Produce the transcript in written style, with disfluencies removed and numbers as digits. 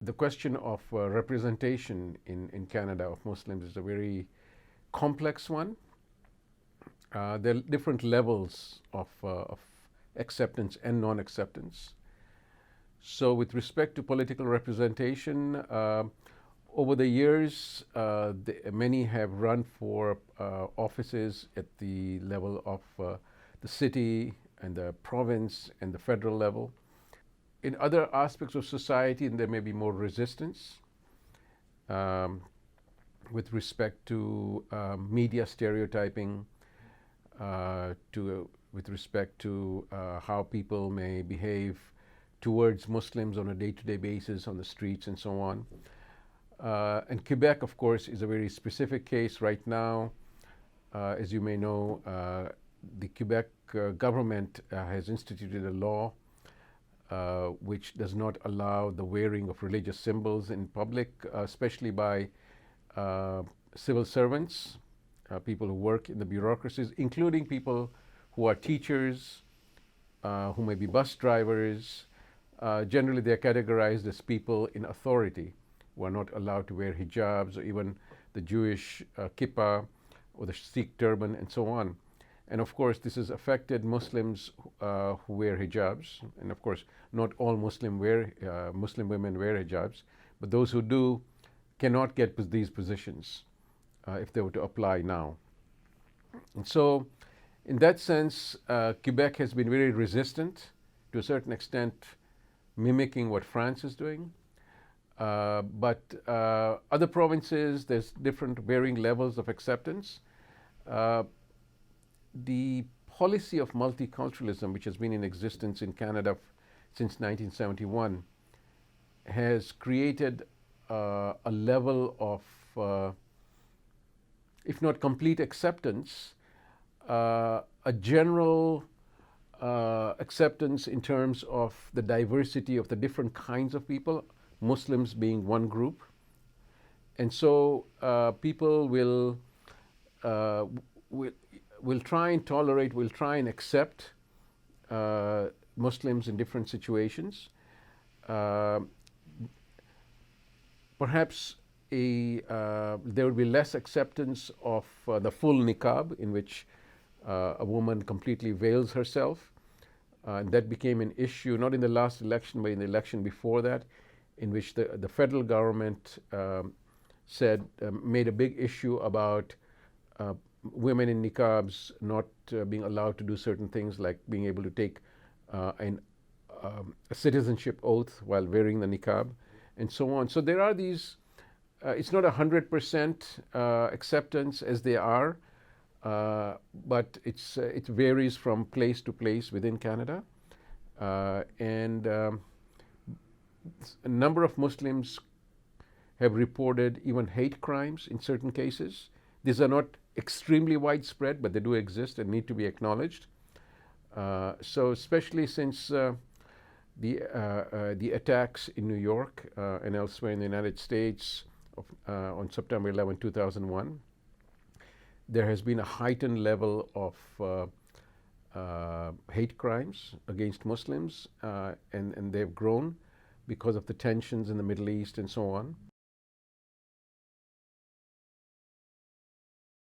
the question of representation in Canada of Muslims is a very complex one. There are different levels of acceptance and non-acceptance. So with respect to political representation, over the years, many have run for offices at the level of the city and the province and the federal level. In other aspects of society, there may be more resistance with respect to media stereotyping, with respect to how people may behave towards Muslims on a day-to-day basis on the streets and so on. And Quebec, of course, is a very specific case right now. As you may know, the Quebec government has instituted a law which does not allow the wearing of religious symbols in public, especially by civil servants, people who work in the bureaucracies, including people who are teachers, who may be bus drivers. Generally, they are categorized as people in authority who are not allowed to wear hijabs, or even the Jewish kippah or the Sikh turban and so on. And of course, this has affected Muslims who wear hijabs. And of course, not all Muslim women wear hijabs, but those who do cannot get these positions if they were to apply now. And so, in that sense, Quebec has been very resistant, to a certain extent, mimicking what France is doing. But other provinces, there's different varying levels of acceptance. The policy of multiculturalism, which has been in existence in Canada since 1971, has created a level of, if not complete acceptance, a general acceptance in terms of the diversity of the different kinds of people, Muslims being one group. And so people will try and tolerate, will try and accept Muslims in different situations. Perhaps there will be less acceptance of the full niqab, in which a woman completely veils herself. And that became an issue, not in the last election, but in the election before that, in which the federal government made a big issue about women in niqabs not being allowed to do certain things, like being able to take a citizenship oath while wearing the niqab, and so on. So there are these, it's not 100% acceptance as they are, but it varies from place to place within Canada. And a number of Muslims have reported even hate crimes in certain cases. These are not extremely widespread, but they do exist and need to be acknowledged. So especially since the attacks in New York and elsewhere in the United States on September 11, 2001, there has been a heightened level of hate crimes against Muslims, and they've grown because of the tensions in the Middle East and so on.